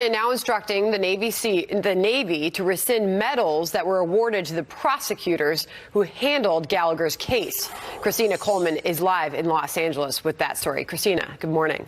And now instructing the Navy to rescind medals that were awarded to the prosecutors who handled Gallagher's case. Christina Coleman is live in Los Angeles with that story. Christina, good morning.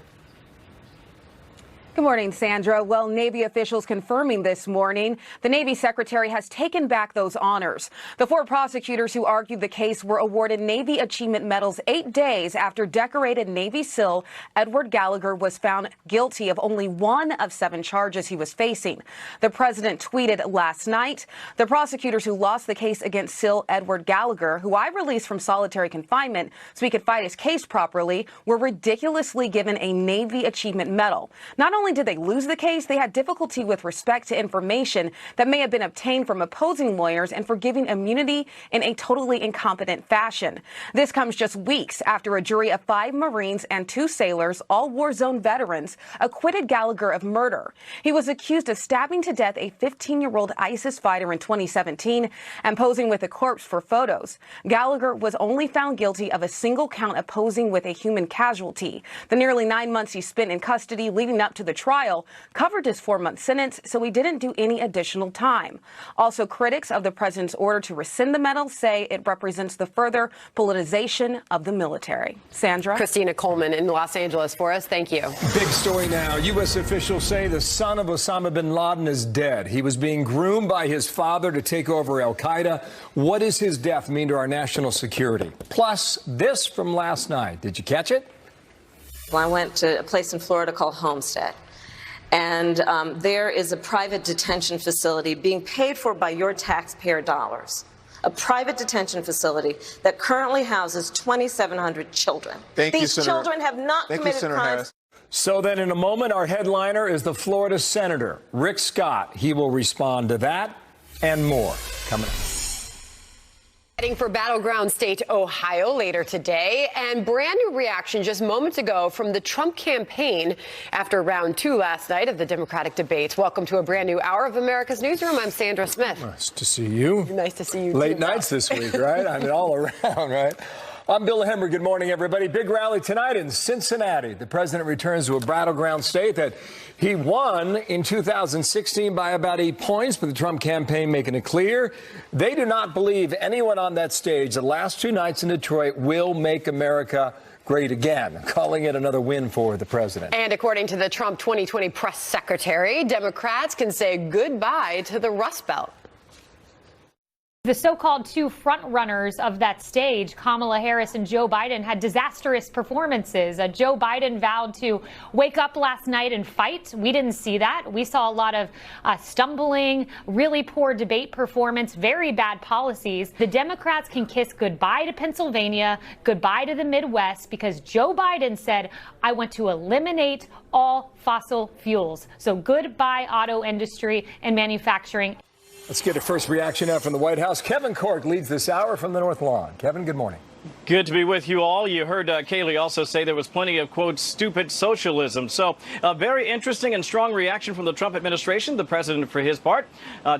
Good morning, Sandra. Well, Navy officials confirming this morning the Navy Secretary has taken back those honors. The 4 prosecutors who argued the case were awarded Navy Achievement Medals 8 days after decorated Navy SEAL Edward Gallagher was found guilty of only 1 of 7 charges he was facing. The president tweeted last night, "The prosecutors who lost the case against SEAL Edward Gallagher, who I released from solitary confinement so he could fight his case properly, were ridiculously given a Navy Achievement Medal. Not only did they lose the case, they had difficulty with respect to information that may have been obtained from opposing lawyers and for giving immunity in a totally incompetent fashion." This comes just weeks after a jury of 5 Marines and 2 sailors, all war zone veterans, acquitted Gallagher of murder. He was accused of stabbing to death a 15-year-old ISIS fighter in 2017 and posing with a corpse for photos. Gallagher was only found guilty of a single count of posing with a human casualty. The nearly 9 months he spent in custody leading up to the trial covered his 4-month sentence, so he didn't do any additional time. Also, critics of the president's order to rescind the medal say it represents the further politicization of the military. Sandra? Christina Coleman in Los Angeles for us. Thank you. Big story now. U.S. officials say the son of Osama bin Laden is dead. He was being groomed by his father to take over al-Qaeda. What does his death mean to our national security? Plus, this from last night. Did you catch it? Well, I went to a place in Florida called Homestead. And there is a private detention facility being paid for by your taxpayer dollars. A private detention facility that currently houses 2,700 children. These children have not committed crimes. So then in a moment, our headliner is the Florida Senator, Rick Scott. He will respond to that and more coming up. Heading for battleground state Ohio later today, and brand new reaction just moments ago from the Trump campaign after round 2 last night of the Democratic debates. Welcome to a brand new hour of America's Newsroom. I'm Sandra Smith. Nice to see you. Nice to see you. Late nights this week, right? I mean, all around, right? I'm Bill Hemmer. Good morning, everybody. Big rally tonight in Cincinnati. The president returns to a battleground state that he won in 2016 by about 8 points, but the Trump campaign making it clear they do not believe anyone on that stage the last 2 nights in Detroit will make America great again, calling it another win for the president. And according to the Trump 2020 press secretary, Democrats can say goodbye to the Rust Belt. The so-called 2 front-runners of that stage, Kamala Harris and Joe Biden, had disastrous performances. Joe Biden vowed to wake up last night and fight. We didn't see that. We saw a lot of stumbling, really poor debate performance, very bad policies. The Democrats can kiss goodbye to Pennsylvania, goodbye to the Midwest, because Joe Biden said, "I want to eliminate all fossil fuels." So goodbye auto industry and manufacturing. Let's get a first reaction now from the White House. Kevin Corke leads this hour from the North Lawn. Kevin, good morning. Good to be with you all. You heard Kayleigh also say there was plenty of, quote, stupid socialism. So a very interesting and strong reaction from the Trump administration. The president, for his part,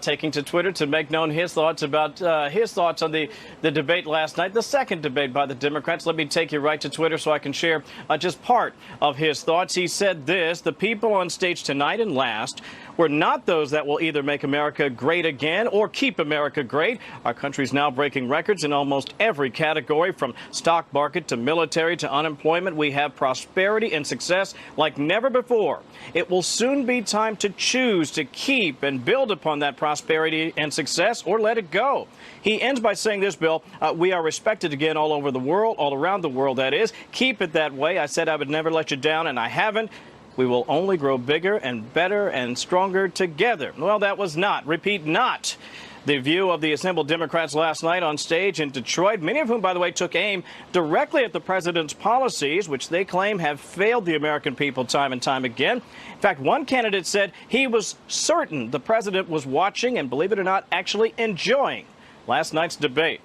taking to Twitter to make known his thoughts about his thoughts on the debate last night, the second debate by the Democrats. Let me take you right to Twitter so I can share just part of his thoughts. He said this: "The people on stage tonight and last were not those that will either make America great again or keep America great. Our country's now breaking records in almost every category, from stock market to military to unemployment. We have prosperity and success like never before. It will soon be time to choose to keep and build upon that prosperity and success or let it go." He ends by saying this, Bill: "We are respected again all over the world, all around the world, that is. Keep it that way. I said I would never let you down, and I haven't. We will only grow bigger and better and stronger together." Well, that was not, repeat, not the view of the assembled Democrats last night on stage in Detroit, many of whom, by the way, took aim directly at the president's policies, which they claim have failed the American people time and time again. In fact, one candidate said he was certain the president was watching and, believe it or not, actually enjoying last night's debate.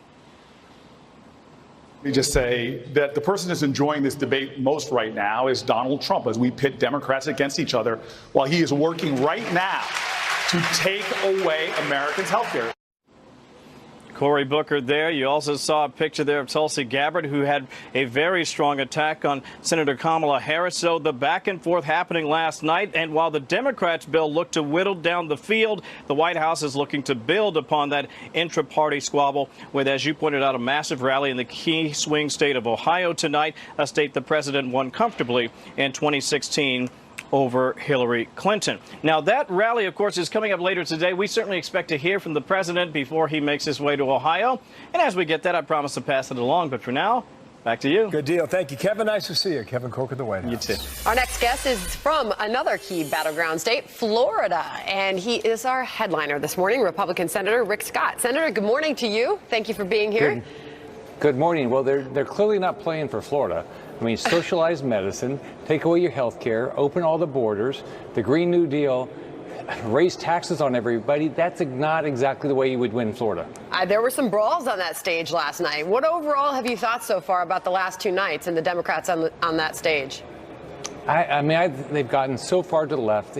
Let me just say that the person that's enjoying this debate most right now is Donald Trump, as we pit Democrats against each other, while he is working right now to take away Americans' health care. Cory Booker there. You also saw a picture there of Tulsi Gabbard, who had a very strong attack on Senator Kamala Harris. So the back and forth happening last night. And while the Democrats' bill looked to whittle down the field, the White House is looking to build upon that intra-party squabble with, as you pointed out, a massive rally in the key swing state of Ohio tonight, a state the president won comfortably in 2016 over Hillary Clinton. Now, that rally, of course, is coming up later today. We certainly expect to hear from the president before he makes his way to Ohio. And as we get that, I promise to pass it along. But for now, back to you. Good deal. Thank you, Kevin. Nice to see you. Kevin Corker, the White House. You too. Our next guest is from another key battleground state, Florida, and he is our headliner this morning, Republican Senator Rick Scott. Senator, good morning to you. Thank you for being here. Good morning. Well, they're clearly not playing for Florida. I mean, socialized medicine, take away your health care, open all the borders, the Green New Deal, raise taxes on everybody. That's not exactly the way you would win Florida. There were some brawls on that stage last night. What overall have you thought so far about the last two nights and the Democrats on that stage? I mean, they've gotten so far to the left.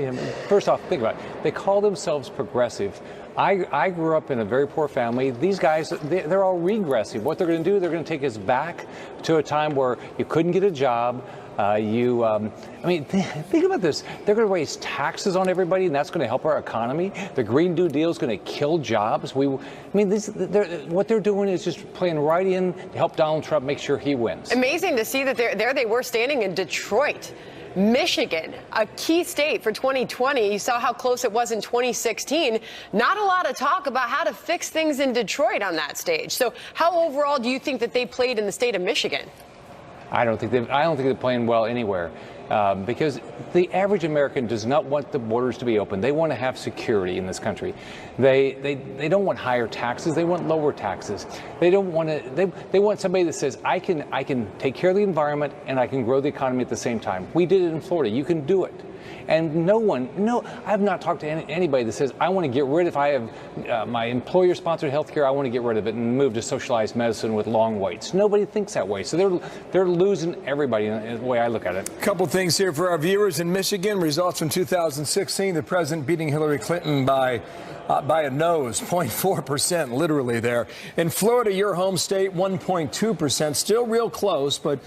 First off, think about it. They call themselves progressive. I grew up in a very poor family. These guys, they're all regressive. What they're going to do, they're going to take us back to a time where you couldn't get a job. I mean, think about this. They're going to raise taxes on everybody, and that's going to help our economy. The Green New Deal is going to kill jobs. What they're doing is just playing right in to help Donald Trump make sure he wins. Amazing to see that there they were standing in Detroit. Michigan, a key state for 2020. You saw how close it was in 2016. Not a lot of talk about how to fix things in Detroit on that stage. So how overall do you think that they played in the state of Michigan? I don't think they're playing well anywhere, because the average American does not want the borders to be open. They want to have security in this country. They don't want higher taxes. They want lower taxes. They don't want to. They want somebody that says, I can take care of the environment and I can grow the economy at the same time. We did it in Florida. You can do it. And I've not talked to anybody that says, I want to get rid of, if I have my employer-sponsored health care, I want to get rid of it and move to socialized medicine with long waits. Nobody thinks that way. So they're losing everybody in the way I look at it. A couple things here for our viewers in Michigan. Results from 2016, the president beating Hillary Clinton by a nose, 0.4%, literally there. In Florida, your home state, 1.2%, still real close, but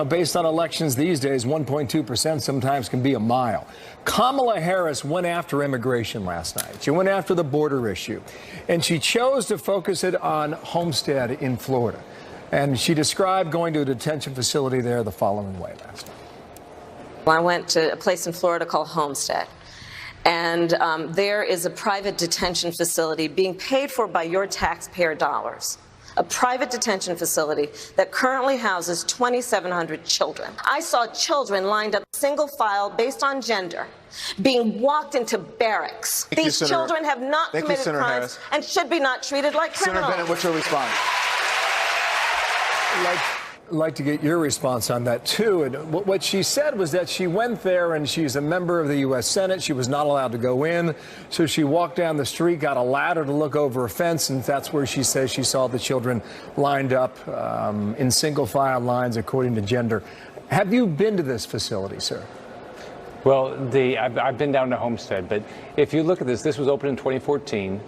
based on elections these days, 1.2% sometimes can be a mile. Kamala Harris went after immigration last night. She went after the border issue, and she chose to focus it on Homestead in Florida. And she described going to a detention facility there the following way last night. I went to a place in Florida called Homestead. And there is a private detention facility being paid for by your taxpayer dollars. A private detention facility that currently houses 2,700 children. I saw children lined up single file based on gender, being walked into barracks. These children have not committed crimes and should be not treated like criminals. Senator Bennett, what's your response? I'd like to get your response on that, too. And what she said was that she went there and she's a member of the U.S. Senate. She was not allowed to go in. So she walked down the street, got a ladder to look over a fence, and that's where she says she saw the children lined up in single file lines according to gender. Have you been to this facility, sir? Well, I've been down to Homestead, but if you look at this was opened in 2014.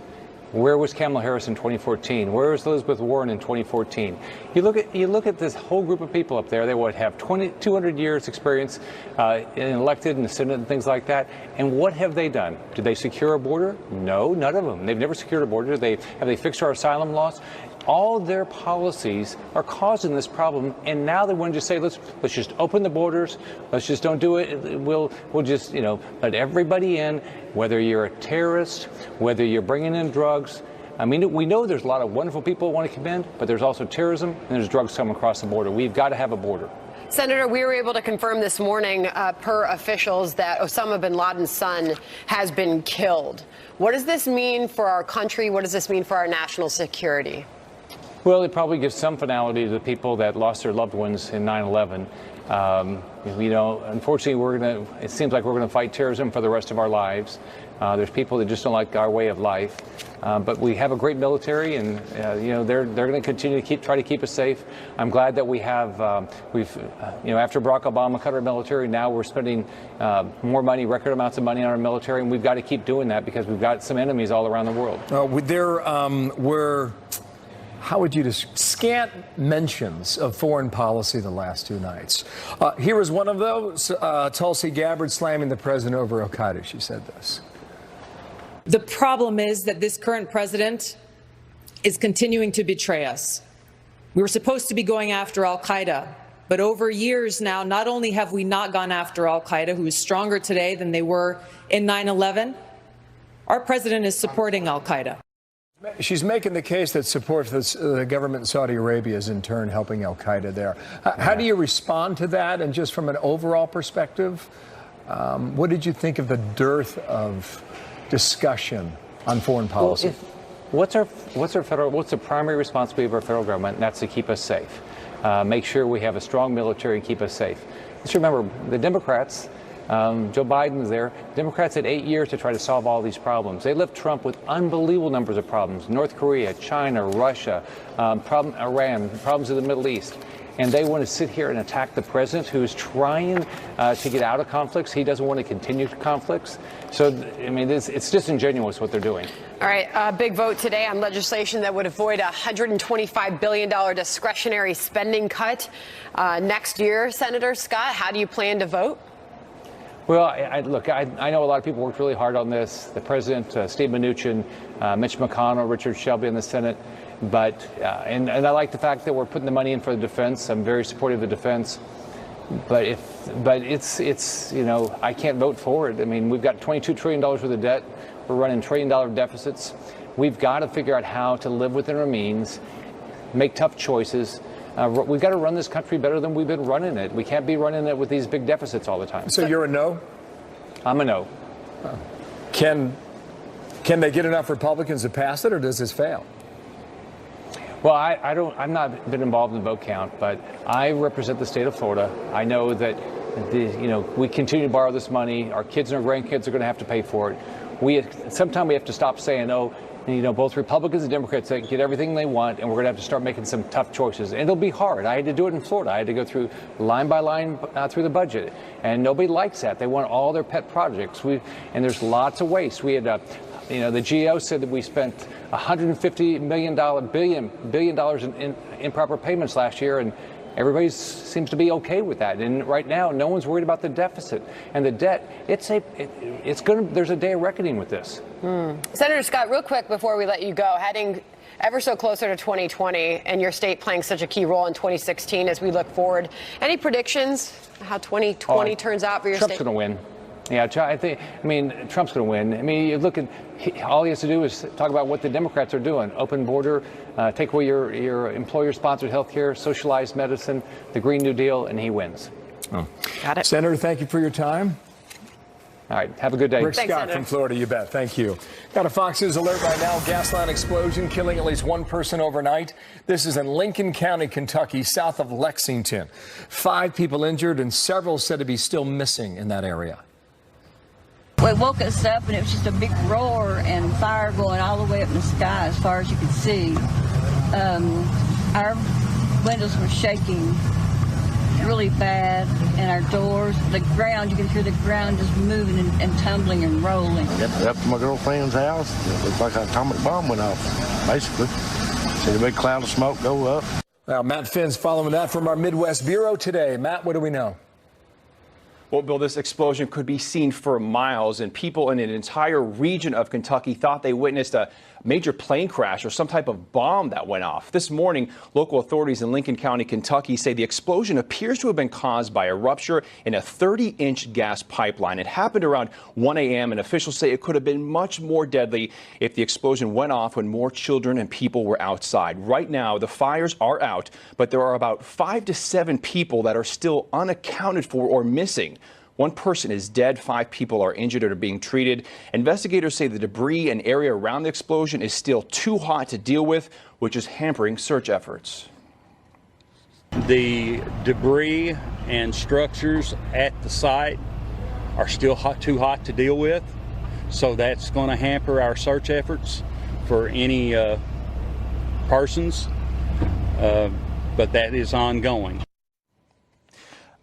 Where was Kamala Harris in 2014? Where was Elizabeth Warren in 2014? You look at this whole group of people up there. They would have 200 years experience elected in the Senate and things like that. And what have they done? Did they secure a border? No, none of them. They've never secured a border. Have they fixed our asylum laws? All their policies are causing this problem, and now they want to just say, let's just open the borders. Let's just don't do it. We'll just let everybody in, whether you're a terrorist, whether you're bringing in drugs. I mean, we know there's a lot of wonderful people who want to come in, but there's also terrorism and there's drugs coming across the border. We've got to have a border. Senator, we were able to confirm this morning, per officials, that Osama bin Laden's son has been killed. What does this mean for our country? What does this mean for our national security? Well, it probably gives some finality to the people that lost their loved ones in 9/11. Unfortunately, it seems like we're going to fight terrorism for the rest of our lives. There's people that just don't like our way of life. But we have a great military, and they're going to continue to try to keep us safe. I'm glad that we have after Barack Obama cut our military, now we're spending more money, record amounts of money on our military, and we've got to keep doing that because we've got some enemies all around the world. There were how would you scant mentions of foreign policy the last two nights? Here was one of those, Tulsi Gabbard slamming the president over al-Qaeda. She said this. The problem is that this current president is continuing to betray us. We were supposed to be going after al-Qaeda, but over years now, not only have we not gone after al-Qaeda, who is stronger today than they were in 9/11, our president is supporting al-Qaeda. She's making the case that support for the government in Saudi Arabia is in turn helping al-Qaeda there. How do you respond to that? And just from an overall perspective, what did you think of the dearth of discussion on foreign policy? What's the primary responsibility of our federal government? And that's to keep us safe. Make sure we have a strong military and keep us safe. Let's remember, the Democrats, Joe Biden was there. Democrats had 8 years to try to solve all these problems. They left Trump with unbelievable numbers of problems. North Korea, China, Russia, Iran, problems in the Middle East. And they want to sit here and attack the president who is trying to get out of conflicts. He doesn't want to continue conflicts. So, I mean, it's disingenuous what they're doing. All right, a big vote today on legislation that would avoid a $125 billion discretionary spending cut next year. Senator Scott, how do you plan to vote? Well, look, I know a lot of people worked really hard on this. The president, Steve Mnuchin, Mitch McConnell, Richard Shelby in the Senate. But and I like the fact that we're putting the money in for the defense. I'm very supportive of the defense. But it's you know, I can't vote for it. I mean, we've got $22 trillion worth of debt. We're running $1 trillion deficits. We've got to figure out how to live within our means, make tough choices. We've got to run this country better than we've been running it. We can't be running it with these big deficits all the time. So you're a no? I'm a no. Can they get enough Republicans to pass it, or does this fail? Well, I've not been involved in the vote count, but I represent the state of Florida. I know that we continue to borrow this money. Our kids and our grandkids are going to have to pay for it. Sometime we have to stop saying, both Republicans and Democrats get everything they want, and we're going to have to start making some tough choices. And it'll be hard. I had to do it in Florida. I had to go through line by line through the budget, and nobody likes that. They want all their pet projects. And there's lots of waste. We had the GAO said that we spent $150 billion in improper payments last year, and everybody seems to be okay with that. And right now, no one's worried about the deficit and the debt. There's a day of reckoning with this. Senator Scott, real quick before we let you go, heading ever so closer to 2020 and your state playing such a key role in 2016 as we look forward, any predictions how 2020 turns out for your Trump's state? Trump's going to win. Yeah, Trump's going to win. I mean, you look at, all he has to do is talk about what the Democrats are doing. Open border, take away your employer-sponsored health care, socialized medicine, the Green New Deal, and he wins. Oh. Got it. Senator, thank you for your time. All right, have a good day. Rick Scott from Florida, you bet. Thank you. Got a Fox News alert right now. Gas line explosion killing at least one person overnight. This is in Lincoln County, Kentucky, south of Lexington. 5 people injured and several said to be still missing in that area. Well, it woke us up, and it was just a big roar and fire going all the way up in the sky as far as you could see. Our windows were shaking really bad, and our doors, the ground, you could hear the ground just moving and tumbling and rolling. Up to my girlfriend's house, it looked like an atomic bomb went off, basically. See the big cloud of smoke go up. Now, Matt Finn's following that from our Midwest Bureau today. Matt, what do we know? Well, Bill, this explosion could be seen for miles, and people in an entire region of Kentucky thought they witnessed a major plane crash or some type of bomb that went off. This morning, local authorities in Lincoln County, Kentucky say the explosion appears to have been caused by a rupture in a 30-inch gas pipeline. It happened around 1 a.m., and officials say it could have been much more deadly if the explosion went off when more children and people were outside. Right now, the fires are out, but there are about 5 to 7 people that are still unaccounted for or missing. 1 person is dead, 5 people are injured or are being treated. Investigators say the debris and area around the explosion is still too hot to deal with, which is hampering search efforts. The debris and structures at the site are still too hot to deal with, so that's going to hamper our search efforts for any persons, but that is ongoing.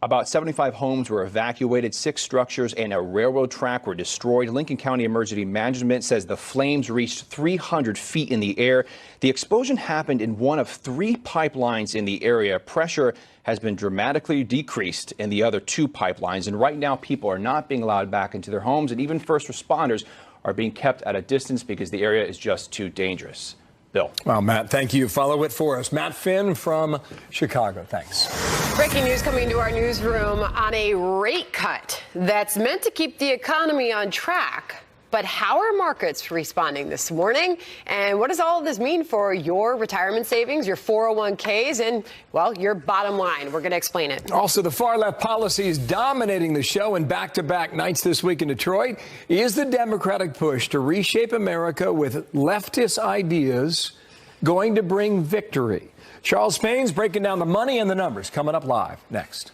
About 75 homes were evacuated, 6 structures and a railroad track were destroyed. Lincoln County Emergency Management says the flames reached 300 feet in the air. The explosion happened in one of 3 pipelines in the area. Pressure has been dramatically decreased in the other 2 pipelines, and right now people are not being allowed back into their homes, and even first responders are being kept at a distance because the area is just too dangerous. Bill. Well, Matt, thank you. Follow it for us. Matt Finn from Chicago. Thanks. Breaking news coming to our newsroom on a rate cut that's meant to keep the economy on track. But how are markets responding this morning? And what does all of this mean for your retirement savings, your 401ks, and, well, your bottom line? We're going to explain it. Also, the far left policy is dominating the show in back-to-back nights this week in Detroit. Is the Democratic push to reshape America with leftist ideas going to bring victory? Charles Payne's breaking down the money and the numbers, coming up live next.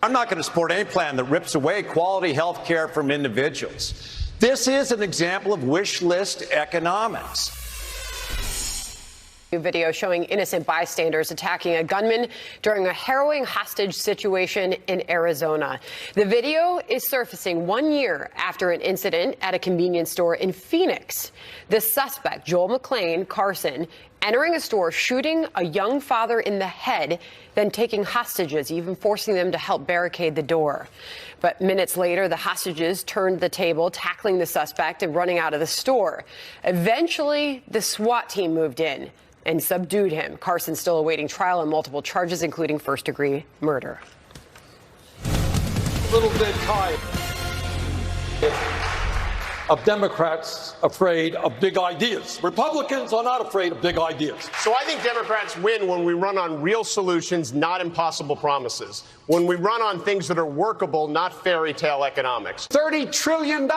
I'm not going to support any plan that rips away quality health care from individuals. This is an example of wish list economics. New video showing innocent bystanders attacking a gunman during a harrowing hostage situation in Arizona. The video is surfacing 1 year after an incident at a convenience store in Phoenix. The suspect, Joel McLean Carson, entering a store, shooting a young father in the head, then taking hostages, even forcing them to help barricade the door. But minutes later, the hostages turned the table, tackling the suspect and running out of the store. Eventually, the SWAT team moved in and subdued him. Carson still awaiting trial on multiple charges, including first-degree murder. A little bit tired of Democrats afraid of big ideas. Republicans are not afraid of big ideas. So I think Democrats win when we run on real solutions, not impossible promises. When we run on things that are workable, not fairy tale economics. $30 trillion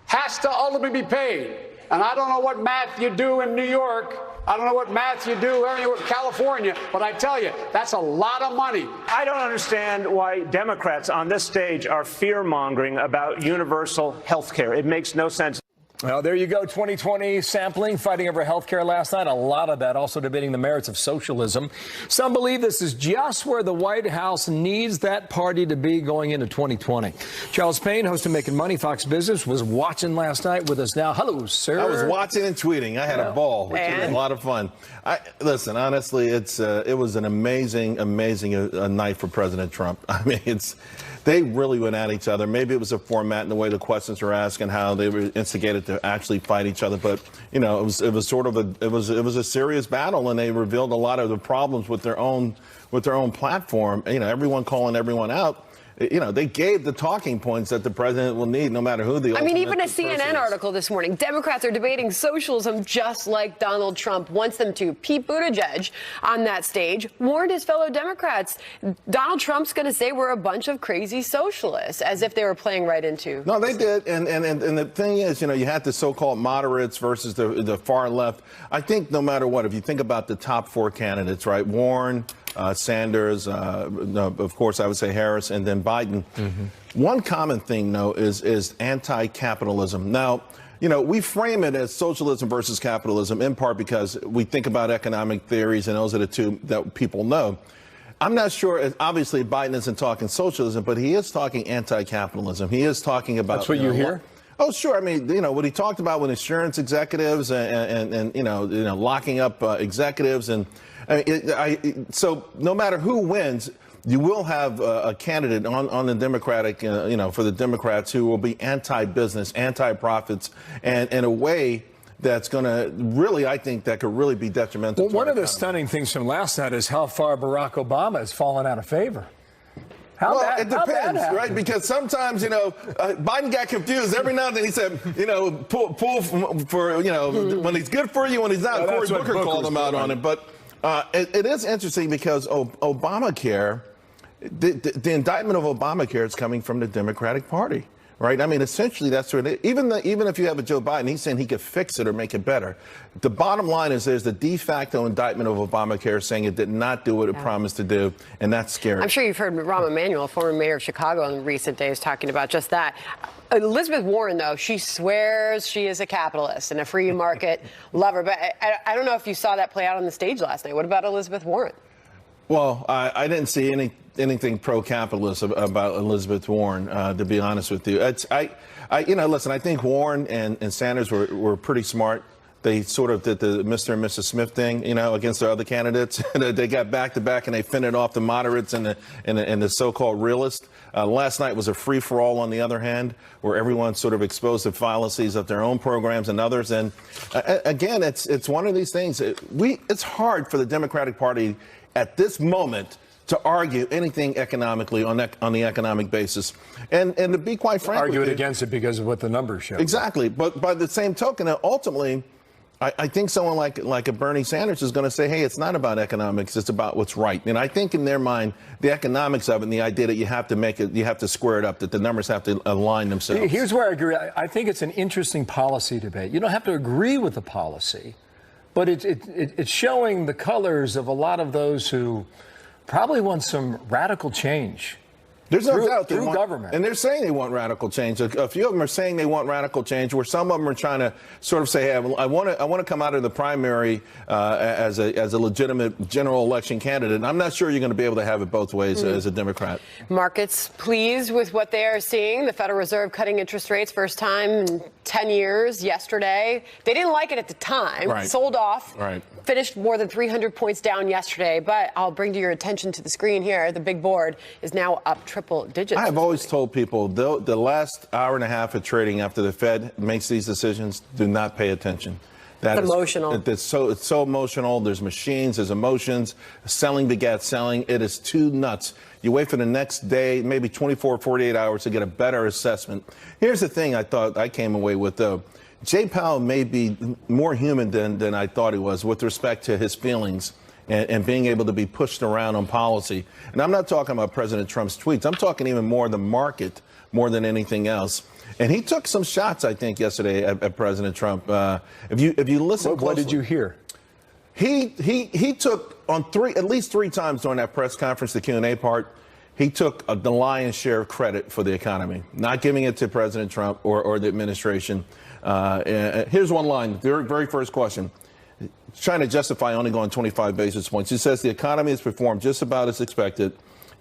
has to ultimately be paid. And I don't know what math you do in New York. I don't know what math you do in California, but I tell you, that's a lot of money. I don't understand why Democrats on this stage are fear-mongering about universal health care. It makes no sense. Well, there you go. 2020 sampling, fighting over health care last night. A lot of that also debating the merits of socialism. Some believe this is just where the White House needs that party to be going into 2020. Charles Payne, host of Making Money, Fox Business, was watching last night with us now. Hello, sir. I was watching and tweeting. I had a ball, which was a lot of fun. Listen, honestly, it was an amazing night for President Trump. I mean, they really went at each other. Maybe it was a format and the way the questions were asked and how they were instigated to actually fight each other. But, you know, it was sort of a serious battle, and they revealed a lot of the problems with their own platform. You know, everyone calling everyone out. You know, they gave the talking points that the president will need no matter who the even a CNN article this morning. Democrats are debating socialism just like Donald Trump wants them to. Pete Buttigieg on that stage warned his fellow Democrats Donald Trump's going to say we're a bunch of crazy socialists, as if they were playing right into. No, they did. And the thing is, you know, you had the so-called moderates versus the far left. I think no matter what, if you think about the top 4 candidates, right, Warren, Sanders, of course, I would say Harris, and then Biden. One common thing, though, is anti-capitalism. Now, you know, we frame it as socialism versus capitalism in part because we think about economic theories, and those are the two that people know. I'm not sure. Obviously, Biden isn't talking socialism, but he is talking anti-capitalism. He is talking about. That's what you hear? Oh, sure. I mean, you know, what he talked about with insurance executives and you know, locking up executives. And so no matter who wins, you will have a candidate on the Democratic, you know, for the Democrats who will be anti-business, anti-profits, and in a way that's going to really, I think, that could really be detrimental. Well, one of the stunning things from last night is how far Barack Obama has fallen out of favor. It depends, right? Because sometimes, you know, Biden got confused. Every now and then he said, you know, pull for, you know, when he's good for you, when he's not. Cory Booker called him out on it. But it is interesting because Obamacare, the indictment of Obamacare is coming from the Democratic Party. Right. I mean, essentially, that's what it is. Even if you have a Joe Biden, he's saying he could fix it or make it better. The bottom line is there's the de facto indictment of Obamacare saying it did not do what it promised to do. And that's scary. I'm sure you've heard Rahm Emanuel, former mayor of Chicago, in recent days talking about just that. Elizabeth Warren, though, she swears she is a capitalist and a free market lover. But I don't know if you saw that play out on the stage last night. What about Elizabeth Warren? Well, I didn't see anything pro-capitalist about Elizabeth Warren, to be honest with you. Listen, I think Warren and Sanders were pretty smart. They sort of did the Mr. and Mrs. Smith thing, against the other candidates. They got back to back and they fended off the moderates and the so-called realists. Last night was a free-for-all on the other hand, where everyone sort of exposed the fallacies of their own programs and others. And again, it's one of these things. It's hard for the Democratic Party at this moment to argue anything economically on the economic basis, and to be quite frank, argue it against it because of what the numbers show. Exactly, but by the same token, ultimately, I think someone like a Bernie Sanders is going to say, hey, it's not about economics, it's about what's right. And I think in their mind, the economics of it and the idea that you have to square it up, that the numbers have to align themselves. Here's where I agree. I think it's an interesting policy debate. You don't have to agree with the policy, but it's showing the colors of a lot of those who probably want some radical change. There's no doubt through government. And they're saying they want radical change. A few of them are saying they want radical change, where some of them are trying to sort of say, hey, I want to come out of the primary as a legitimate general election candidate. And I'm not sure you're going to be able to have it both ways as a Democrat. Markets pleased with what they are seeing. The Federal Reserve cutting interest rates first time in 10 years yesterday. They didn't like it at the time. Right. Sold off. Right. Finished more than 300 points down yesterday. But I'll bring to your attention to the screen here. The big board is now up triple digits. I have always told people the last hour and a half of trading after the Fed makes these decisions, do not pay attention. It's emotional. It's so emotional. There's machines, there's emotions. Selling begets selling. It is too nuts. You wait for the next day, maybe 24, 48 hours to get a better assessment. Here's the thing I thought I came away with, though. Jay Powell may be more human than I thought he was with respect to his feelings and being able to be pushed around on policy. And I'm not talking about President Trump's tweets. I'm talking even more the market more than anything else. And he took some shots, I think, yesterday at President Trump. If you listen closely, what did you hear? He took on at least three times during that press conference, the Q&A part, he took the lion's share of credit for the economy, not giving it to President Trump or the administration. Here's one line, the very first question. Trying to justify only going 25 basis points. He says the economy has performed just about as expected.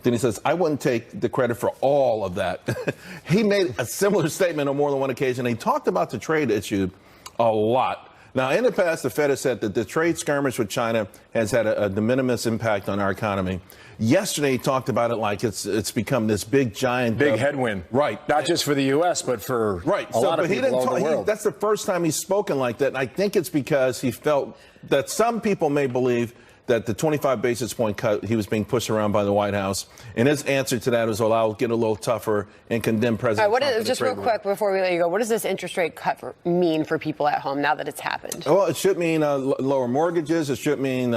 Then he says, I wouldn't take the credit for all of that. He made a similar statement on more than one occasion. He talked about the trade issue a lot. Now, in the past, the Fed has said that the trade skirmish with China has had a de minimis impact on our economy. Yesterday, he talked about it like it's become this big, giant... Big headwind. Right. Not just for the U.S., but for a lot of people all over the world. That's the first time he's spoken like that, and I think it's because he felt that some people may believe that the 25 basis point cut, he was being pushed around by the White House. And his answer to that is, well, I'll get a little tougher and condemn President Trump. Just real quick before we let you go, what does this interest rate cut mean for people at home now that it's happened? Well, it should mean lower mortgages. It should mean,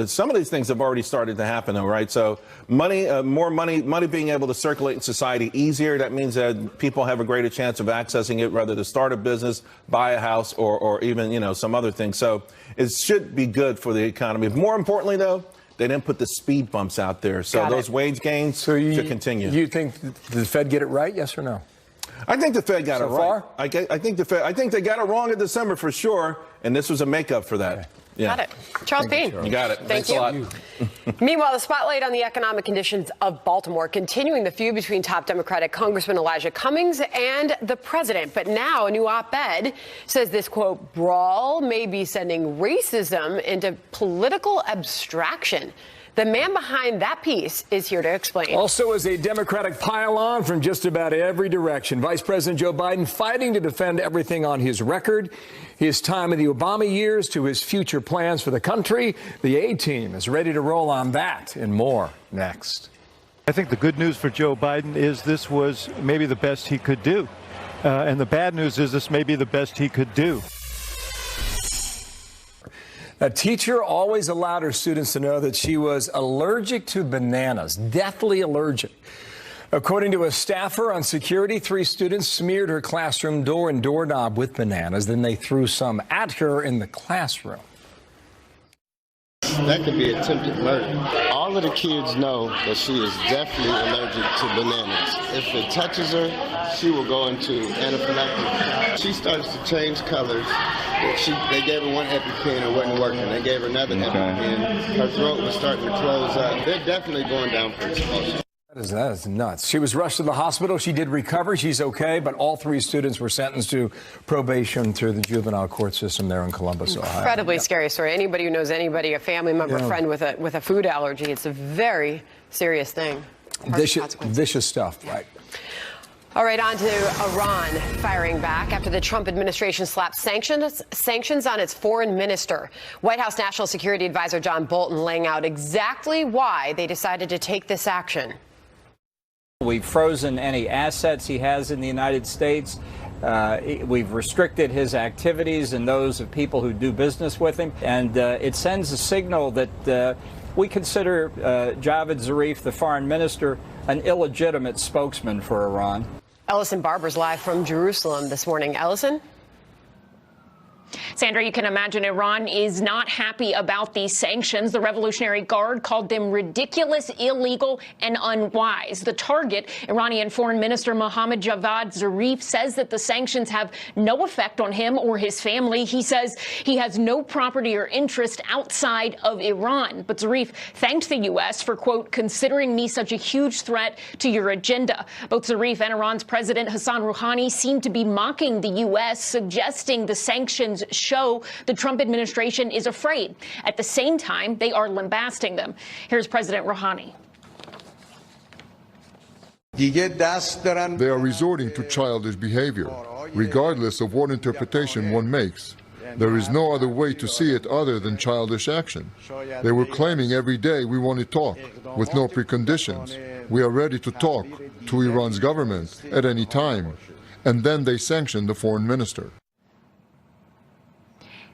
some of these things have already started to happen, though, right? So more money being able to circulate in society easier. That means that people have a greater chance of accessing it, whether to start a business, buy a house, or even, some other things. So it should be good for the economy. More importantly, though, they didn't put the speed bumps out there. So those wage gains should continue. You think the Fed get it right, yes or no? I think the Fed got it right. Far? I think they got it wrong in December for sure, and this was a makeup for that. Okay. Yeah. Got it. Charles Payne. You got it. Thank Thanks you. a lot. Meanwhile, the spotlight on the economic conditions of Baltimore, continuing the feud between top Democratic Congressman Elijah Cummings and the president. But now a new op-ed says this, quote, brawl may be sending racism into political abstraction. The man behind that piece is here to explain. Also, as a Democratic pile-on from just about every direction, Vice President Joe Biden fighting to defend everything on his record, his time in the Obama years to his future plans for the country. The A-team is ready to roll on that and more next. I think the good news for Joe Biden is this was maybe the best he could do. And the bad news is this may be the best he could do. A teacher always allowed her students to know that she was allergic to bananas, deathly allergic. According to a staffer on security, 3 students smeared her classroom door and doorknob with bananas. Then they threw some at her in the classroom. that could be attempted murder. All of the kids know that she is definitely allergic to bananas. If it touches her, she will go into anaphylactic. She starts to change colors. They gave her one EpiPen, it wasn't working. They gave her another EpiPen. Her throat was starting to close up. They're definitely going down for expulsion. That is nuts. She was rushed to the hospital. She did recover. She's okay, but all 3 students were sentenced to probation through the juvenile court system there in Columbus, Ohio. Incredibly scary story. Anybody who knows anybody, a family member, a friend with a food allergy, it's a very serious thing. Vicious stuff, right? All right, on to Iran firing back after the Trump administration slapped sanctions on its foreign minister. White House National Security Advisor John Bolton laying out exactly why they decided to take this action. We've frozen any assets he has in the United States. We've restricted his activities and those of people who do business with him. And it sends a signal that we consider Javad Zarif, the foreign minister, an illegitimate spokesman for Iran. Ellison Barber's live from Jerusalem this morning. Ellison? Sandra, you can imagine Iran is not happy about these sanctions. The Revolutionary Guard called them ridiculous, illegal, and unwise. The target, Iranian Foreign Minister Mohammad Javad Zarif, says that the sanctions have no effect on him or his family. He says he has no property or interest outside of Iran. But Zarif thanked the U.S. for, quote, considering me such a huge threat to your agenda. Both Zarif and Iran's President Hassan Rouhani seem to be mocking the U.S., suggesting the sanctions show the Trump administration is afraid. At the same time, they are lambasting them. Here's President Rouhani. They are resorting to childish behavior, regardless of what interpretation one makes. There is no other way to see it other than childish action. They were claiming every day we want to talk, with no preconditions. We are ready to talk to Iran's government at any time. And then they sanctioned the foreign minister.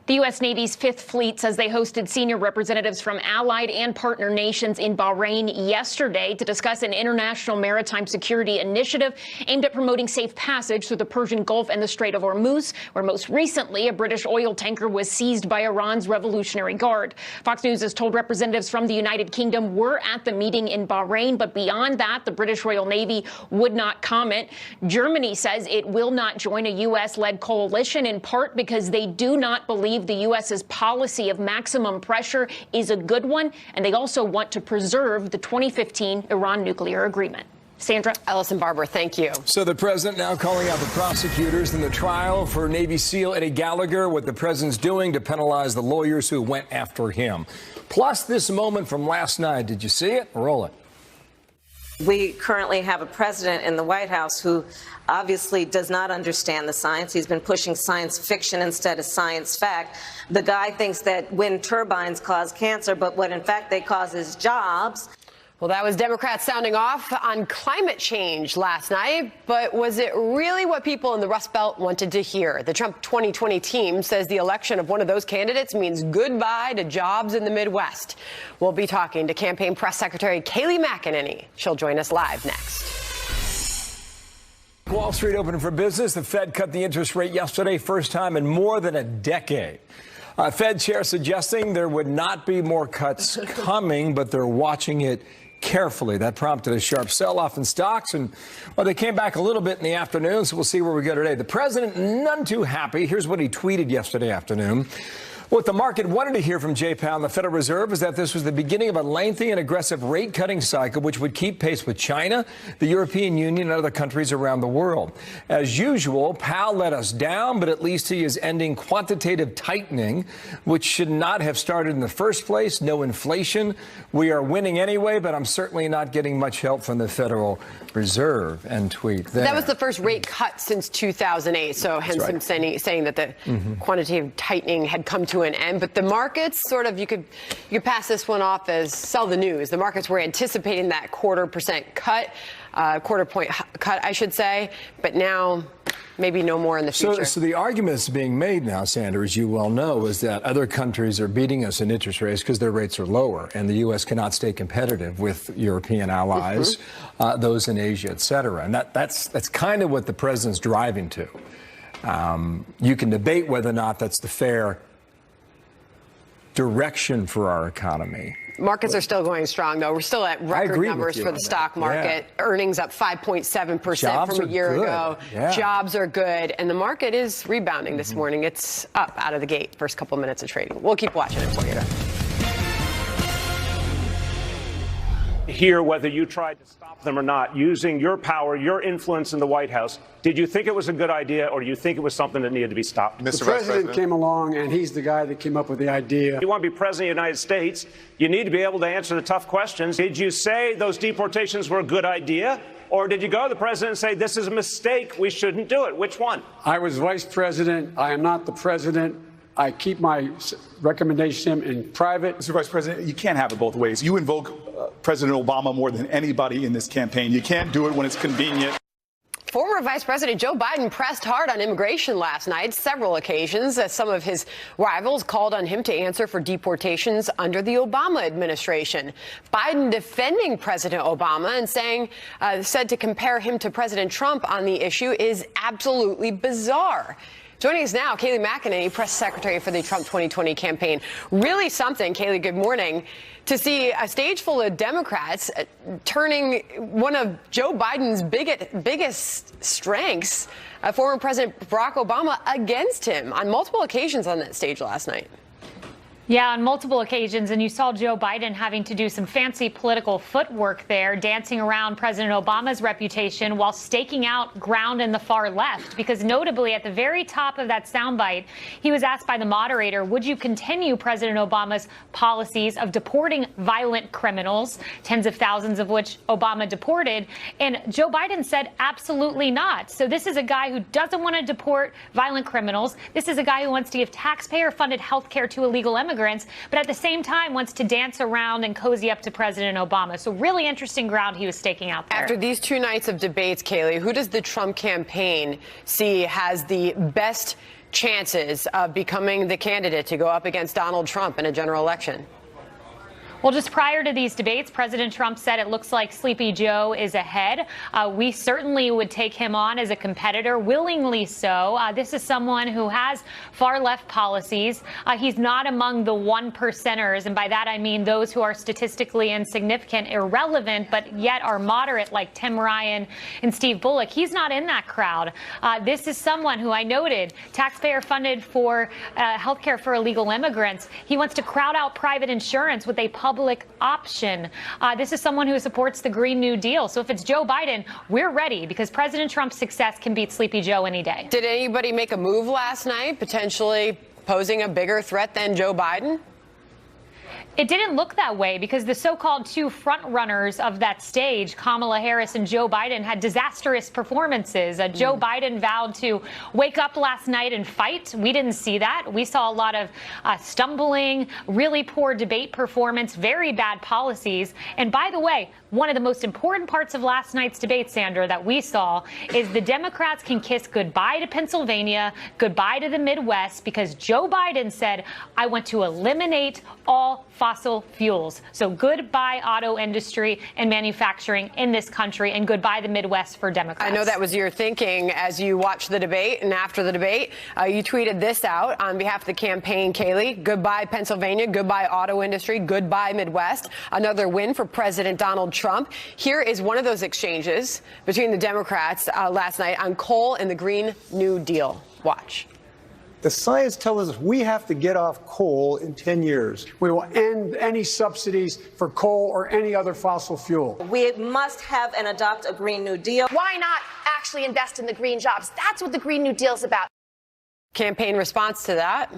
The U.S. Navy's Fifth Fleet says they hosted senior representatives from allied and partner nations in Bahrain yesterday to discuss an international maritime security initiative aimed at promoting safe passage through the Persian Gulf and the Strait of Hormuz, where most recently a British oil tanker was seized by Iran's Revolutionary Guard. Fox News has told representatives from the United Kingdom were at the meeting in Bahrain, but beyond that, the British Royal Navy would not comment. Germany says it will not join a U.S.-led coalition, in part because they do not believe the U.S.'s policy of maximum pressure is a good one, and they also want to preserve the 2015 Iran nuclear agreement. Sandra? Ellison Barber, thank you. So the president now calling out the prosecutors in the trial for Navy SEAL Eddie Gallagher, what the president's doing to penalize the lawyers who went after him. Plus this moment from last night. Did you see it? Roll it. We currently have a president in the White House who obviously does not understand the science. He's been pushing science fiction instead of science fact. The guy thinks that wind turbines cause cancer, but what in fact they cause is jobs. Well, that was Democrats sounding off on climate change last night, but was it really what people in the Rust Belt wanted to hear? The Trump 2020 team says the election of one of those candidates means goodbye to jobs in the Midwest. We'll be talking to campaign press secretary Kayleigh McEnany. She'll join us live next. Wall Street open for business. The Fed cut the interest rate yesterday, first time in more than a decade. Fed chair suggesting there would not be more cuts coming, but they're watching it carefully. That prompted a sharp sell-off in stocks, and well, they came back a little bit in the afternoon, so we'll see where we go today. The president, none too happy. Here's what he tweeted yesterday afternoon. What the market wanted to hear from Jay Powell and the Federal Reserve is that this was the beginning of a lengthy and aggressive rate-cutting cycle, which would keep pace with China, the European Union, and other countries around the world. As usual, Powell let us down, but at least he is ending quantitative tightening, which should not have started in the first place. No inflation. We are winning anyway, but I'm certainly not getting much help from the Federal Reserve. End tweet there. That was the first rate cut since 2008, so hence him saying that the quantitative tightening had come to an end. But the markets sort of, you could pass this one off as sell the news. The markets were anticipating that quarter-point cut, I should say, but now maybe no more in the future. So the argument that's being made now, Sandra, as you well know, is that other countries are beating us in interest rates because their rates are lower, and the U.S. cannot stay competitive with European allies, those in Asia, et cetera. And that's kind of what the president's driving to. You can debate whether or not that's the fair direction for our economy. Markets are still going strong, though. We're still at record numbers for the stock market. Yeah. Earnings up 5.7% from a year ago. Yeah. Jobs are good. And the market is rebounding this morning. It's up out of the gate, first couple minutes of trading. We'll keep watching it for you. Here, whether you tried to stop them or not, using your power, your influence in the White House, did you think it was a good idea, or do you think it was something that needed to be stopped? The president came along, and he's the guy that came up with the idea. If you want to be president of the United States, you need to be able to answer the tough questions. Did you say those deportations were a good idea, or did you go to the president and say, this is a mistake, we shouldn't do it? Which one? I was vice president. I am not the president. I keep my recommendation in private. Mr. Vice President, you can't have it both ways. You invoke President Obama more than anybody in this campaign. You can't do it when it's convenient. Former Vice President Joe Biden pressed hard on immigration last night, several occasions, as some of his rivals called on him to answer for deportations under the Obama administration. Biden defending President Obama and said to compare him to President Trump on the issue is absolutely bizarre. Joining us now, Kayleigh McEnany, press secretary for the Trump 2020 campaign. Really something, Kayleigh, good morning, to see a stage full of Democrats turning one of Joe Biden's biggest strengths, former President Barack Obama, against him on multiple occasions on that stage last night. Yeah, on multiple occasions, and you saw Joe Biden having to do some fancy political footwork there, dancing around President Obama's reputation while staking out ground in the far left. Because notably, at the very top of that soundbite, he was asked by the moderator, would you continue President Obama's policies of deporting violent criminals, tens of thousands of which Obama deported? And Joe Biden said, absolutely not. So this is a guy who doesn't want to deport violent criminals. This is a guy who wants to give taxpayer-funded health care to illegal immigrants, but at the same time wants to dance around and cozy up to President Obama. So really interesting ground he was staking out there. After these 2 nights of debates, Kayleigh, who does the Trump campaign see has the best chances of becoming the candidate to go up against Donald Trump in a general election? Well, just prior to these debates, President Trump said it looks like Sleepy Joe is ahead. We certainly would take him on as a competitor, willingly so. This is someone who has far-left policies. He's not among the 1%ers, and by that I mean those who are statistically insignificant, irrelevant, but yet are moderate, like Tim Ryan and Steve Bullock. He's not in that crowd. This is someone who I noted, taxpayer-funded for health care for illegal immigrants. He wants to crowd out private insurance with a public option. This is someone who supports the Green New Deal. So if it's Joe Biden, we're ready, because President Trump's success can beat Sleepy Joe any day. Did anybody make a move last night, potentially posing a bigger threat than Joe Biden? It didn't look that way, because the so-called 2 front runners of that stage, Kamala Harris and Joe Biden, had disastrous performances. Joe Biden vowed to wake up last night and fight. We didn't see that. We saw a lot of stumbling, really poor debate performance, very bad policies. And by the way, one of the most important parts of last night's debate, Sandra, that we saw is the Democrats can kiss goodbye to Pennsylvania, goodbye to the Midwest, because Joe Biden said, I want to eliminate all fossil fuels. So goodbye auto industry and manufacturing in this country, and goodbye the Midwest for Democrats. I know that was your thinking as you watched the debate, and after the debate, you tweeted this out on behalf of the campaign, Kayleigh. Goodbye Pennsylvania, goodbye auto industry, goodbye Midwest. Another win for President Donald Trump. Here is one of those exchanges between the Democrats last night on coal and the Green New Deal. Watch. The science tells us we have to get off coal in 10 years. We will end any subsidies for coal or any other fossil fuel. We must have and adopt a Green New Deal. Why not actually invest in the green jobs? That's what the Green New Deal is about. Campaign response to that?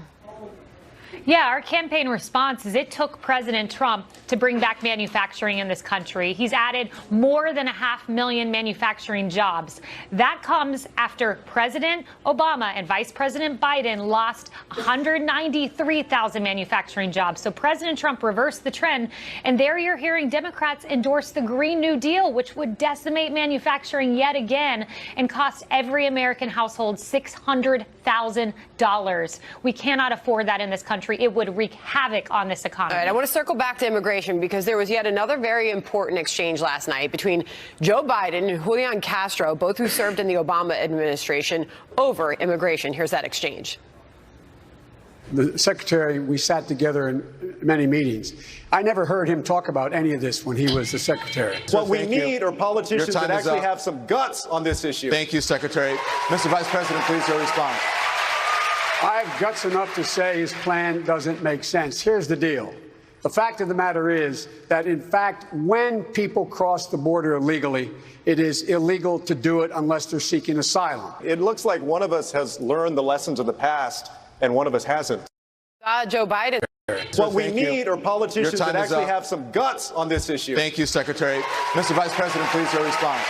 Yeah, our campaign response is it took President Trump to bring back manufacturing in this country. He's added more than 500,000 manufacturing jobs. That comes after President Obama and Vice President Biden lost 193,000 manufacturing jobs. So President Trump reversed the trend. And there you're hearing Democrats endorse the Green New Deal, which would decimate manufacturing yet again and cost every American household $600,000. We cannot afford that in this country. It would wreak havoc on this economy. All right, I want to circle back to immigration, because there was yet another very important exchange last night between Joe Biden and Julian Castro, both who served in the Obama administration, over immigration. Here's that exchange. the secretary, we sat together in many meetings. I never heard him talk about any of this when he was the secretary. What we need are politicians that actually have some guts on this issue. Thank you, Secretary. Mr. Vice President, please your response. I have guts enough to say his plan doesn't make sense. Here's the deal. The fact of the matter is that, in fact, when people cross the border illegally, it is illegal to do it unless they're seeking asylum. It looks like one of us has learned the lessons of the past and one of us hasn't. Joe Biden. What we need are politicians that actually have some guts on this issue. Thank you, Secretary. Mr. Vice President, please your response.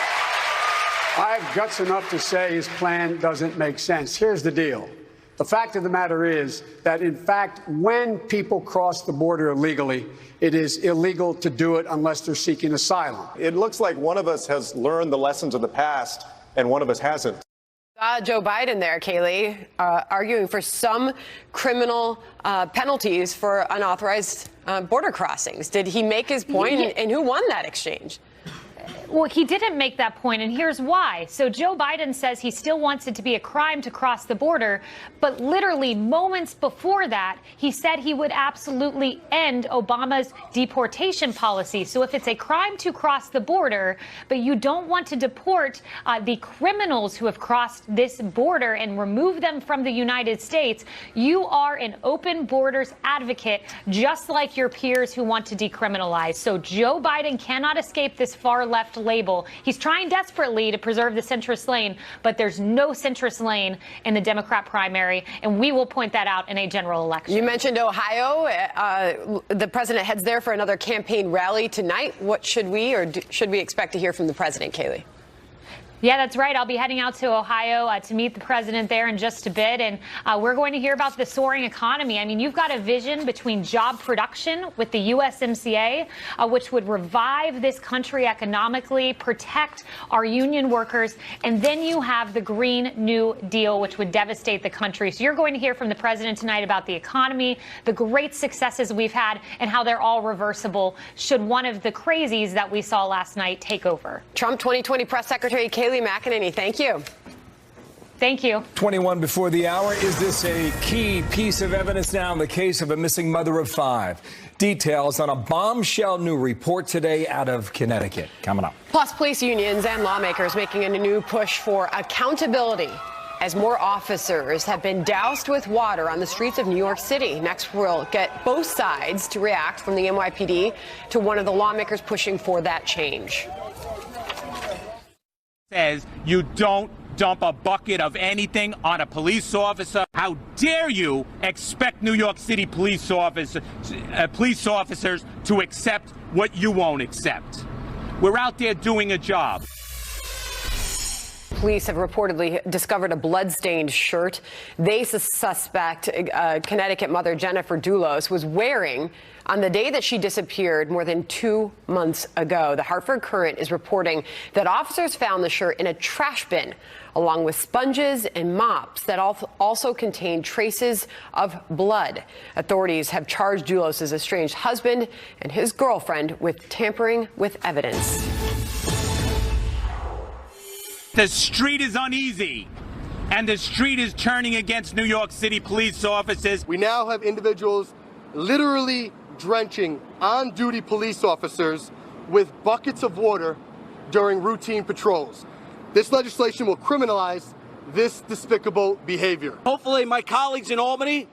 I have guts enough to say his plan doesn't make sense. Here's the deal. The fact of the matter is that, in fact, when people cross the border illegally, it is illegal to do it unless they're seeking asylum. It looks like one of us has learned the lessons of the past and one of us hasn't. Joe Biden there, Kaylee, arguing for some criminal penalties for unauthorized border crossings. Did he make his point, and who won that exchange? Well, he didn't make that point, and here's why. So Joe Biden says he still wants it to be a crime to cross the border, but literally moments before that, he said he would absolutely end Obama's deportation policy. So if it's a crime to cross the border, but you don't want to deport the criminals who have crossed this border and remove them from the United States, you are an open borders advocate, just like your peers who want to decriminalize. So Joe Biden cannot escape this far left label. He's trying desperately to preserve the centrist lane, but there's no centrist lane in the Democrat primary, and we will point that out in a general election. You mentioned Ohio. The president heads there for another campaign rally tonight. What should we expect to hear from the president, Kaylee? Yeah, that's right. I'll be heading out to Ohio to meet the president there in just a bit. And we're going to hear about the soaring economy. I mean, you've got a vision between job production with the USMCA, which would revive this country economically, protect our union workers. And then you have the Green New Deal, which would devastate the country. So you're going to hear from the president tonight about the economy, the great successes we've had, and how they're all reversible should one of the crazies that we saw last night take over. Trump 2020 press secretary Kaylee McEnany, thank you. Thank you. 21 before the hour. Is this a key piece of evidence now in the case of a missing mother of 5? Details on a bombshell new report today out of Connecticut. Coming up. Plus, police unions and lawmakers making a new push for accountability as more officers have been doused with water on the streets of New York City. Next, we'll get both sides to react, from the NYPD to one of the lawmakers pushing for that change. Says you don't dump a bucket of anything on a police officer. How dare you expect New York City police officers to accept what you won't accept? We're out there doing a job. Police have reportedly discovered a blood-stained shirt they suspect Connecticut mother Jennifer Dulos was wearing on the day that she disappeared more than 2 months ago. The Hartford Courant is reporting that officers found the shirt in a trash bin, along with sponges and mops that also contained traces of blood. Authorities have charged Dulos' estranged husband and his girlfriend with tampering with evidence. The street is uneasy, and the street is turning against New York City police officers. We now have individuals literally drenching on-duty police officers with buckets of water during routine patrols. This legislation will criminalize this despicable behavior. Hopefully my colleagues in Albany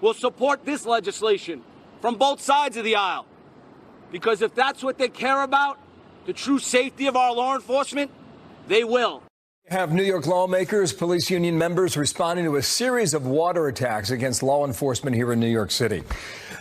will support this legislation from both sides of the aisle, because if that's what they care about, the true safety of our law enforcement, they will. Have New York lawmakers, police union members responding to a series of water attacks against law enforcement here in New York City.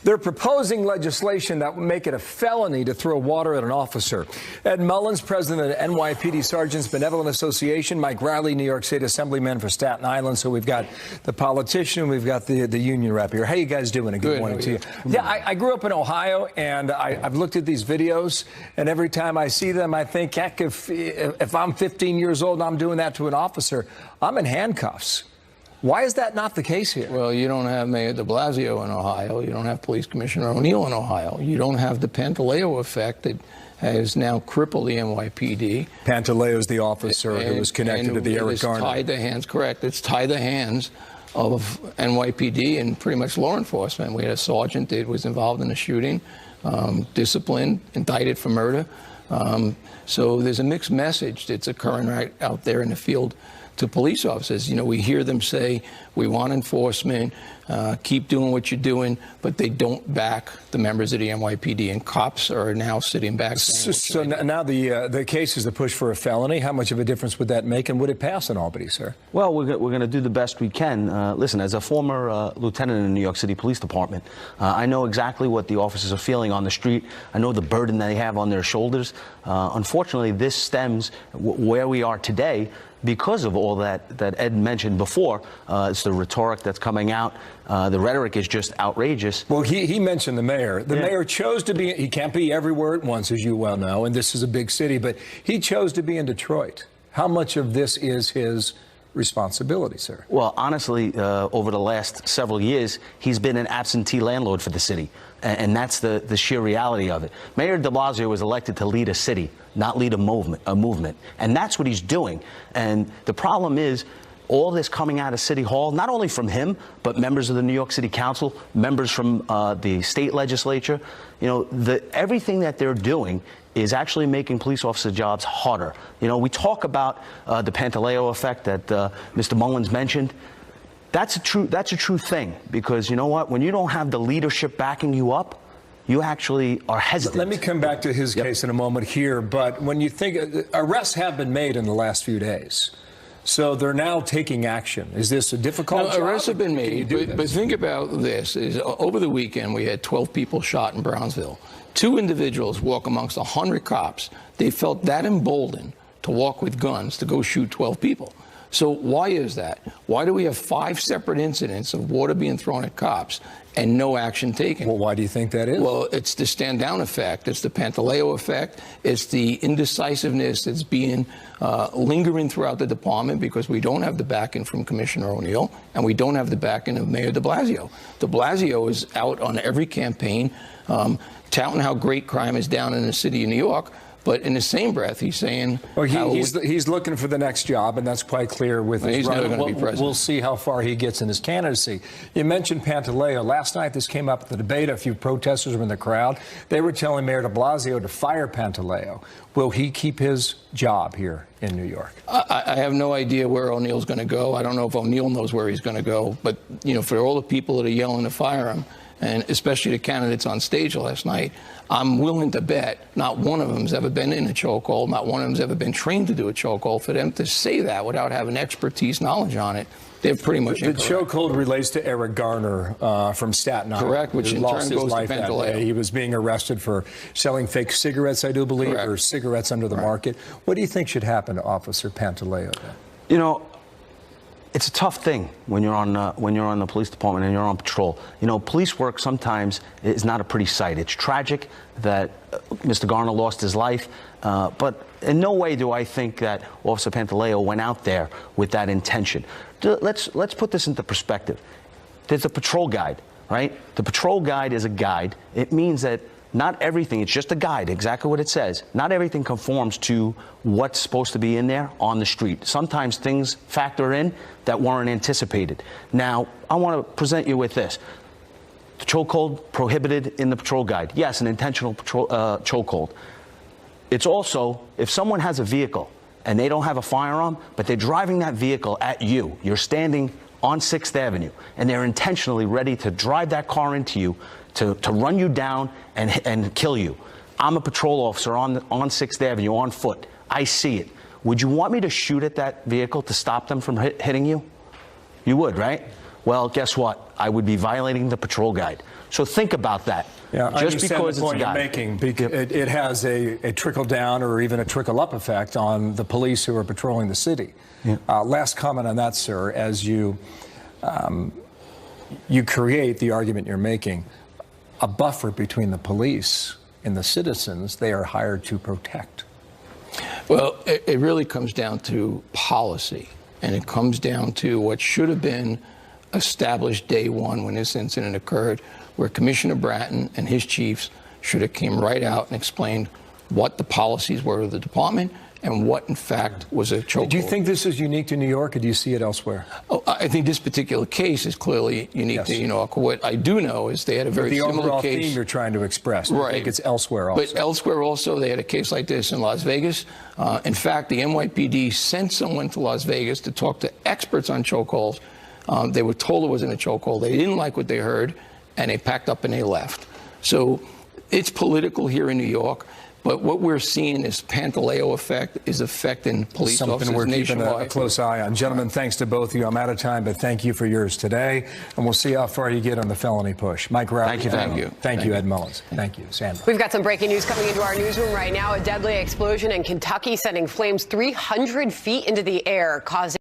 They're proposing legislation that would make it a felony to throw water at an officer. Ed Mullins, president of NYPD Sergeants Benevolent Association, Mike Riley, New York State Assemblyman for Staten Island. So we've got the politician, we've got the union rep here. How you guys doing? A good morning to you. Yeah, I grew up in Ohio, and I've looked at these videos, and every time I see them, I think, heck, if I'm 15 years old and I'm doing that to an officer, I'm in handcuffs. Why is that not the case here? Well, you don't have Mayor de Blasio in Ohio. You don't have Police Commissioner O'Neill in Ohio. You don't have the Pantaleo effect that has now crippled the NYPD. Pantaleo is the officer who was connected to the Eric Garner. Tied the hands, correct. It's tied the hands of NYPD and pretty much law enforcement. We had a sergeant that was involved in a shooting, disciplined, indicted for murder. So there's a mixed message that's occurring right out there in the field to police officers. You know, we hear them say, we want enforcement, keep doing what you're doing, but they don't back the members of the NYPD, and cops are now sitting back saying, So now the case is the push for a felony. How much of a difference would that make, and would it pass in Albany, sir? Well, we're going to do the best we can. Listen, as a former lieutenant in the New York City Police Department, I know exactly what the officers are feeling on the street. I know the burden they have on their shoulders. Unfortunately, this stems where we are today because of all that Ed mentioned before. It's the rhetoric that's coming out. The rhetoric is just outrageous. Well, he mentioned the mayor. The mayor chose to be, he can't be everywhere at once, as you well know, and this is a big city, but he chose to be in Detroit. How much of this is his responsibility, sir? Well, honestly, over the last several years, he's been an absentee landlord for the city, and that's the sheer reality of it. Mayor de Blasio was elected to lead a city, not lead a movement, and that's what he's doing. And the problem is, all this coming out of City Hall, not only from him, but members of the New York City Council, members from the state legislature, you know, everything that they're doing is actually making police officer jobs harder. You know, we talk about the Pantaleo effect that Mr. Mullins mentioned. That's a true thing, because you know what? When you don't have the leadership backing you up, you actually are hesitant. Let me come back to his case in a moment here, but when you think, arrests have been made in the last few days. So they're now taking action. Is this a difficult job? Arrests have been made, but think about this. Over the weekend, we had 12 people shot in Brownsville. 2 individuals walk amongst 100 cops. They felt that emboldened to walk with guns to go shoot 12 people. So why is that? Why do we have 5 separate incidents of water being thrown at cops and no action taken? Well, why do you think that is? Well, it's the stand down effect. It's the Pantaleo effect. It's the indecisiveness that's being lingering throughout the department because we don't have the backing from Commissioner O'Neill and we don't have the backing of Mayor de Blasio. De Blasio is out on every campaign touting how great crime is down in the city of New York. But in the same breath, he's saying... Well, he's looking for the next job, and that's quite clear with his run. He's never going to be president. We'll see how far he gets in his candidacy. You mentioned Pantaleo. Last night, this came up at the debate. A few protesters were in the crowd. They were telling Mayor de Blasio to fire Pantaleo. Will he keep his job here in New York? I have no idea where O'Neill's going to go. I don't know if O'Neill knows where he's going to go. But, you know, for all the people that are yelling to fire him, and especially the candidates on stage last night, I'm willing to bet not one of them's ever been in a chokehold, not one of them's ever been trained to do a chokehold. For them to say that without having expertise, knowledge on it, they're pretty much incorrect. The chokehold relates to Eric Garner from Staten Island. Correct, which in turn goes to Pantaleo. He was being arrested for selling fake cigarettes, I do believe, or cigarettes under the market. What do you think should happen to Officer Pantaleo then? You know, it's a tough thing when you're on the police department and you're on patrol. You know, police work sometimes is not a pretty sight. It's tragic that Mr. Garner lost his life, but in no way do I think that Officer Pantaleo went out there with that intention. Let's put this into perspective. There's a patrol guide, right? The patrol guide is a guide. It means that not everything, it's just a guide, exactly what it says. Not everything conforms to what's supposed to be in there on the street. Sometimes things factor in that weren't anticipated. Now, I want to present you with this. The chokehold prohibited in the patrol guide. Yes, an intentional chokehold. It's also, if someone has a vehicle and they don't have a firearm, but they're driving that vehicle at you, you're standing on 6th Avenue, and they're intentionally ready to drive that car into you, to run you down and kill you. I'm a patrol officer on 6th Avenue on foot. I see it. Would you want me to shoot at that vehicle to stop them from hitting you? You would, right? Well, guess what? I would be violating the patrol guide. So think about that. Yeah, just because the point it's a you're making, it has a trickle down or even a trickle up effect on the police who are patrolling the city. Yeah. Last comment on that, sir, as you create the argument you're making, a buffer between the police and the citizens they are hired to protect. Well, it really comes down to policy, and it comes down to what should have been established day one when this incident occurred, where Commissioner Bratton and his chiefs should have came right out and explained what the policies were of the department and what, in fact, was a chokehold. Do you think this is unique to New York, or do you see it elsewhere? Oh, I think this particular case is clearly unique to New York. What I do know is they had a very the similar overall case. theme you're trying to express. Right. I think it's elsewhere also. But elsewhere also, they had a case like this in Las Vegas. In fact, the NYPD sent someone to Las Vegas to talk to experts on chokeholds. They were told it wasn't a chokehold. They didn't like what they heard, and they packed up and they left. So it's political here in New York. But what we're seeing is Pantaleo effect is affecting police officers Something we're nationwide. keeping a close eye on. Gentlemen, thanks to both of you. I'm out of time, but thank you for yours today. And we'll see how far you get on the felony push. Mike Rowley. Thank you, Ed Mullins. Thank you, Sandra. We've got some breaking news coming into our newsroom right now. A deadly explosion in Kentucky sending flames 300 feet into the air, causing